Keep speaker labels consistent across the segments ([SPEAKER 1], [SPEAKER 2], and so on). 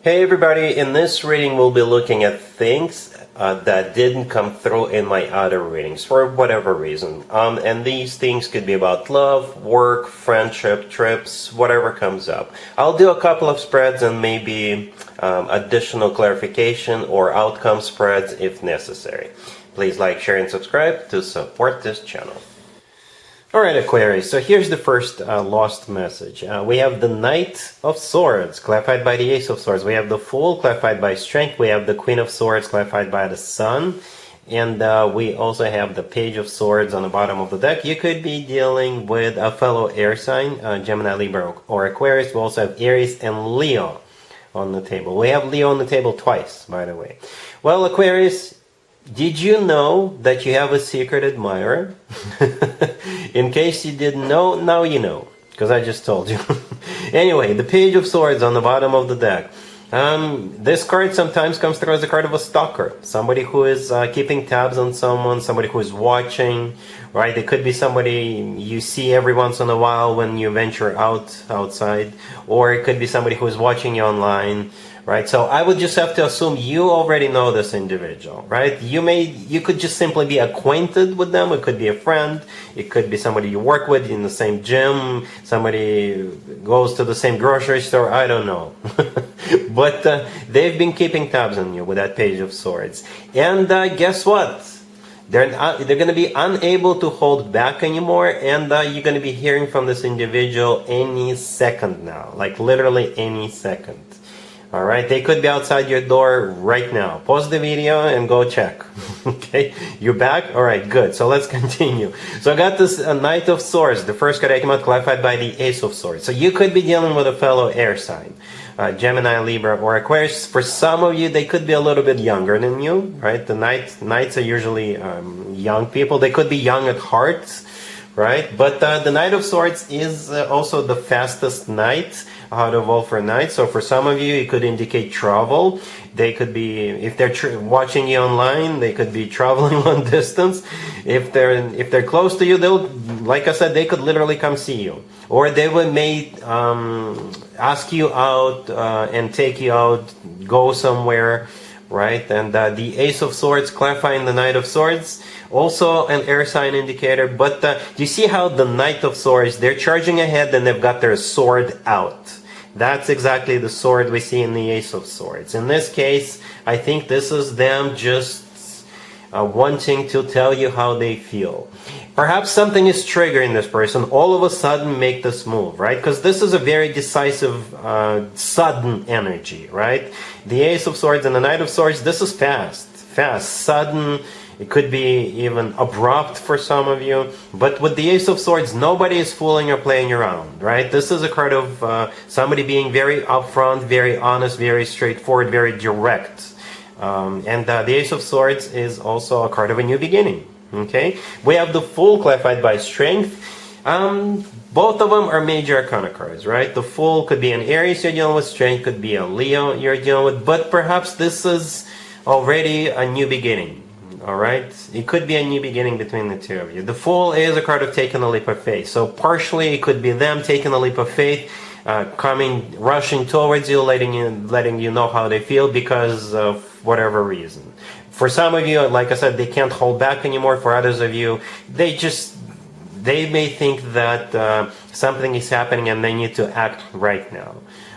[SPEAKER 1] Hey everybody, in this reading we'll be looking at things that didn't come through in my other readings for whatever reason. And these things could be about love, work, friendship, trips, whatever comes up. I'll do a couple of spreads and maybe additional clarification or outcome spreads if necessary. Please like, share, and subscribe to support this channel. Alright, Aquarius, so here's the first lost message. We have the Knight of Swords, clarified by the Ace of Swords. We have the Fool, clarified by Strength. We have the Queen of Swords, clarified by the Sun. And we also have the Page of Swords on the bottom of the deck. You could be dealing with a fellow air sign, Gemini, Libra, or Aquarius. We also have Aries and Leo on the table. We have Leo on the table twice, by the way. Well, Aquarius, did you know that you have a secret admirer? In case you didn't know, now you know, because I just told you. Anyway, the Page of Swords on the bottom of the deck. This card sometimes comes through as a card of a stalker. Somebody who is keeping tabs on someone, somebody who is watching, right? It could be somebody you see every once in a while when you venture outside. Or it could be somebody who is watching you online. Right, so I would just have to assume you already know this individual, right? You could just simply be acquainted with them. It could be a friend. It could be somebody you work with in the same gym. Somebody goes to the same grocery store. I don't know. But they've been keeping tabs on you with that Page of Swords. And guess what? They're going to be unable to hold back anymore, and you're going to be hearing from this individual any second now, like literally any second. Alright, they could be outside your door right now. Pause the video and go check. Okay, you're back? Alright, good. So let's continue. So I got this Knight of Swords. The first card I came out clarified by the Ace of Swords. So you could be dealing with a fellow air sign. Gemini, Libra, or Aquarius. For some of you, they could be a little bit younger than you. Right? The Knights are usually young people. They could be young at heart. Right? But the Knight of Swords is also the fastest knight out of all 4 knights. So for some of you, it could indicate travel. They could be, if they're watching you online, they could be traveling long distance. If they're close to you, they'll, like I said, they could literally come see you, or they may ask you out and take you out, go somewhere. Right, and the Ace of Swords clarifying the Knight of Swords, also an air sign indicator. But do you see how the Knight of Swords, they're charging ahead and they've got their sword out. That's exactly the sword we see in the Ace of Swords. In this case, I think this is them just wanting to tell you how they feel. Perhaps something is triggering this person. All of a sudden make this move, right? Because this is a very decisive, sudden energy, right? The Ace of Swords and the Knight of Swords, this is fast, sudden. It could be even abrupt for some of you. But with the Ace of Swords, nobody is fooling or playing around, right? This is a card of somebody being very upfront, very honest, very straightforward, very direct. And the Ace of Swords is also a card of a new beginning. Okay, we have the Fool clarified by Strength. Both of them are major arcana cards, right? The Fool could be an Aries you're dealing with, Strength could be a Leo you're dealing with, but perhaps this is already a new beginning. Alright, it could be a new beginning between the two of you. The Fool is a card of taking a leap of faith, so partially it could be them taking a leap of faith, rushing towards you, letting you know how they feel because of whatever reason. For some of you, like I said, they can't hold back anymore. For others of you, they may think that something is happening and they need to act right now.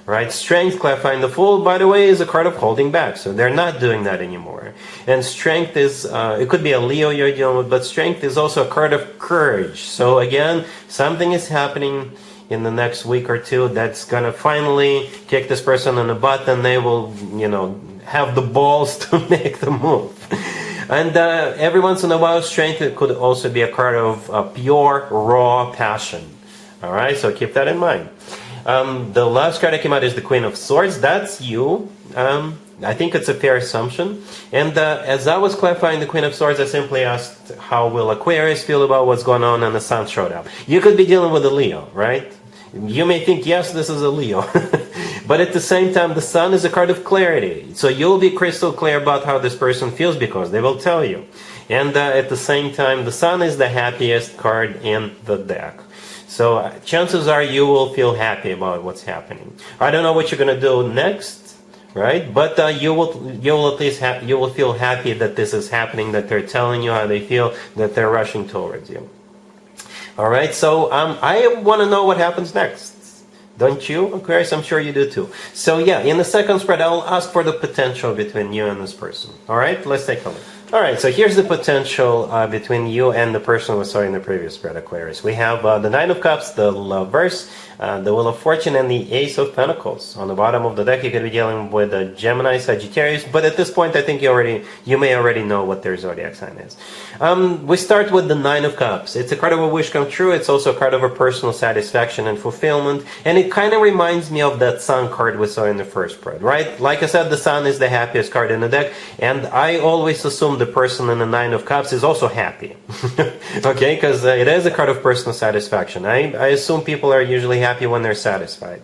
[SPEAKER 1] Right? Strength, clarifying the Fool, by the way, is a card of holding back. So they're not doing that anymore. And Strength is, it could be a Leo you're dealing with, but Strength is also a card of courage. So again, something is happening in the next week or two that's going to finally kick this person in the butt, and they will, have the balls to make the move. And every once in a while, Strength, it could also be a card of pure, raw passion. All right, so keep that in mind. The last card that came out is the Queen of Swords. That's you. I think it's a fair assumption. And as I was clarifying the Queen of Swords, I simply asked, how will Aquarius feel about what's going on, and the Sun showed up. You could be dealing with a Leo, right? You may think, yes, this is a Leo. But at the same time, the Sun is a card of clarity. So you'll be crystal clear about how this person feels because they will tell you. And at the same time, the Sun is the happiest card in the deck. So chances are you will feel happy about what's happening. I don't know what you're going to do next. right? But you will at least you will feel happy that this is happening, that they're telling you how they feel, that they're rushing towards you. All right, so I want to know what happens next. Don't you, Aquarius? I'm sure you do too. So yeah, in the second spread, I'll ask for the potential between you and this person. All right, let's take a look. All right, so here's the potential between you and the person we saw in the previous spread, Aquarius. We have the Nine of Cups, the Lovers, the Wheel of Fortune, and the Ace of Pentacles. On the bottom of the deck, you could be dealing with a Gemini, Sagittarius, but at this point, I think you may already know what their zodiac sign is. We start with the Nine of Cups. It's a card of a wish come true. It's also a card of a personal satisfaction and fulfillment, and it kind of reminds me of that Sun card we saw in the first spread, right? Like I said, the Sun is the happiest card in the deck, and I always assume the person in the Nine of Cups is also happy. Okay, because it is a card of personal satisfaction. I assume people are usually happy when they're satisfied.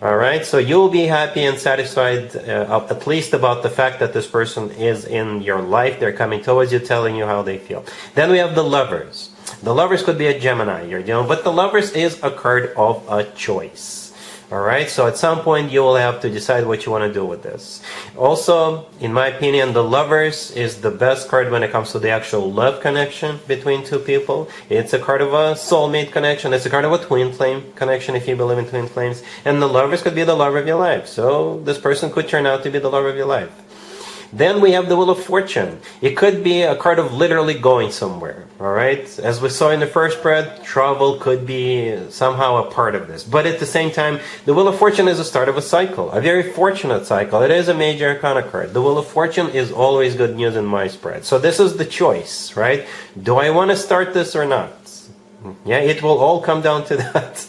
[SPEAKER 1] All right, so you'll be happy and satisfied at least about the fact that this person is in your life. They're coming towards you, telling you how they feel. Then we have the Lovers. The Lovers could be a Gemini you're dealing with, but the Lovers is a card of a choice. All right, so at some point you will have to decide what you want to do with this. Also, in my opinion, the Lovers is the best card when it comes to the actual love connection between two people. It's a card of a soulmate connection. It's a card of a twin flame connection if you believe in twin flames. And the Lovers could be the love of your life. So this person could turn out to be the love of your life. Then we have the Wheel of Fortune. It could be a card of literally going somewhere, all right? As we saw in the first spread, travel could be somehow a part of this. But at the same time, the Wheel of Fortune is the start of a cycle, a very fortunate cycle. It is a major arcana card. The Wheel of Fortune is always good news in my spread. So this is the choice, right? Do I want to start this or not? Yeah, it will all come down to that.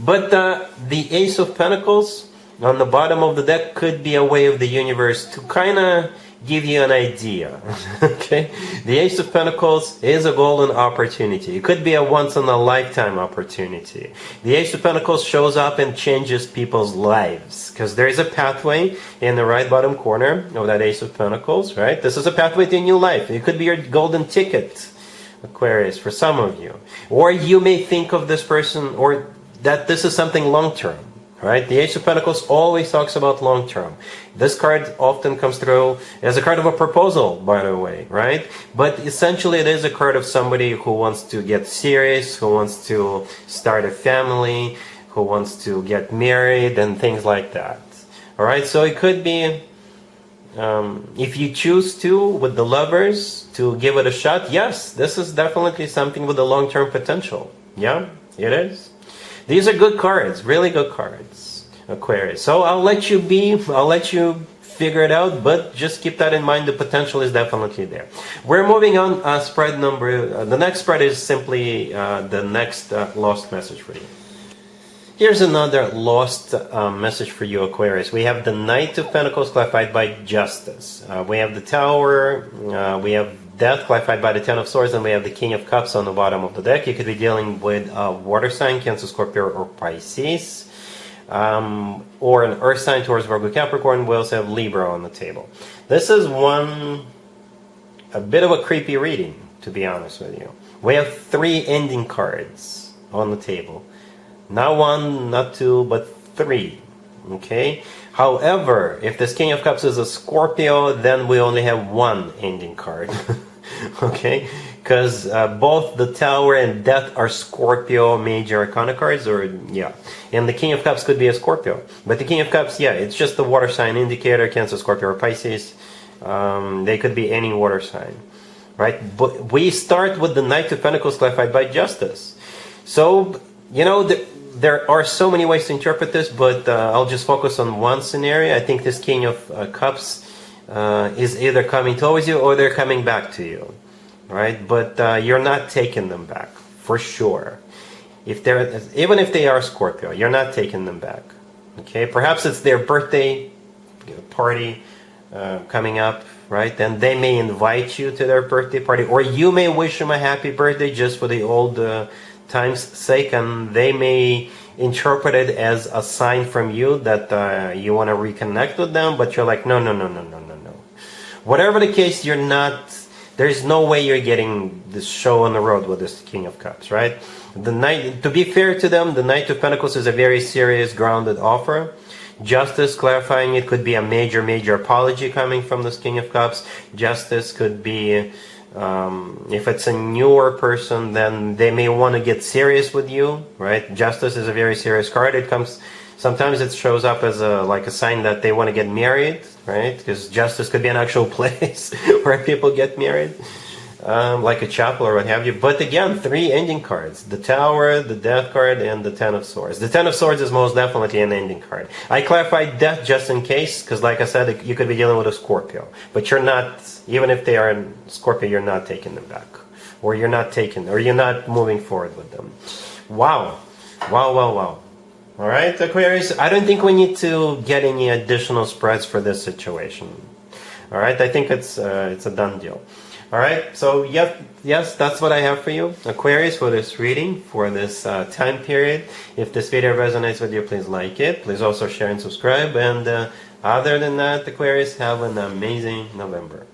[SPEAKER 1] But the Ace of Pentacles on the bottom of the deck could be a way of the universe to kind of give you an idea. Okay, the Ace of Pentacles is a golden opportunity. It could be a once-in-a-lifetime opportunity. The Ace of Pentacles shows up and changes people's lives because there is a pathway in the right bottom corner of that Ace of Pentacles, right? This is a pathway to a new life. It could be your golden ticket, Aquarius, for some of you. Or you may think of this person or that this is something long-term. Right? The Ace of Pentacles always talks about long term. This card often comes through as a card of a proposal, by the way, right? But essentially it is a card of somebody who wants to get serious, who wants to start a family, who wants to get married and things like that. All right, so it could be, if you choose to, with the Lovers, to give it a shot, yes, this is definitely something with a long-term potential. Yeah, it is. These are good cards, really good cards, Aquarius. So I'll let you figure it out, but just keep that in mind. The potential is definitely there. We're moving on. Spread number. The next spread is simply the next lost message for you. Here's another lost message for you, Aquarius. We have the Knight of Pentacles clarified by Justice. We have the Tower. We have Death clarified by the Ten of Swords, and we have the King of Cups on the bottom of the deck. You could be dealing with a water sign, Cancer, Scorpio, or Pisces, or an Earth sign, Taurus, Virgo, Capricorn. We also have Libra on the table. This is a bit of a creepy reading, to be honest with you. We have 3 ending cards on the table. Not 1, not 2, but 3. Okay? However, if this King of Cups is a Scorpio, then we only have 1 ending card. Okay? Because both the Tower and Death are Scorpio major arcana cards, or yeah. And the King of Cups could be a Scorpio. But the King of Cups, yeah, it's just the water sign indicator, Cancer, Scorpio, or Pisces. They could be any water sign. Right? But we start with the Knight of Pentacles clarified by Justice. So, you know, there are so many ways to interpret this, but I'll just focus on one scenario. I think this King of Cups is either coming towards you or they're coming back to you, right? But you're not taking them back, for sure. Even if they are Scorpio, you're not taking them back, okay? Perhaps it's their birthday party coming up, right? And they may invite you to their birthday party, or you may wish them a happy birthday just for the old time's sake, and they may interpret it as a sign from you that you want to reconnect with them, but you're like, no. Whatever the case, there's no way you're getting this show on the road with this King of Cups, right? To be fair to them, the Knight of Pentacles is a very serious, grounded offer. Justice, clarifying it, could be a major, major apology coming from this King of Cups. Justice could be, if it's a newer person, then they may want to get serious with you, right? Justice is a very serious card. It comes, sometimes it shows up as like a sign that they want to get married, right? Because justice could be an actual place where people get married. Like a chapel or what have you. But again, 3 ending cards. The Tower, the Death card, and the Ten of Swords. The Ten of Swords is most definitely an ending card. I clarified Death just in case, because like I said, you could be dealing with a Scorpio. But you're not, even if they are in Scorpio, you're not taking them back. Or you're not moving forward with them. Wow. Wow, wow, wow. Alright, Aquarius, I don't think we need to get any additional spreads for this situation. Alright, I think it's a done deal. Alright, so yes, that's what I have for you, Aquarius, for this reading, for this time period. If this video resonates with you, please like it. Please also share and subscribe. And other than that, Aquarius, have an amazing November.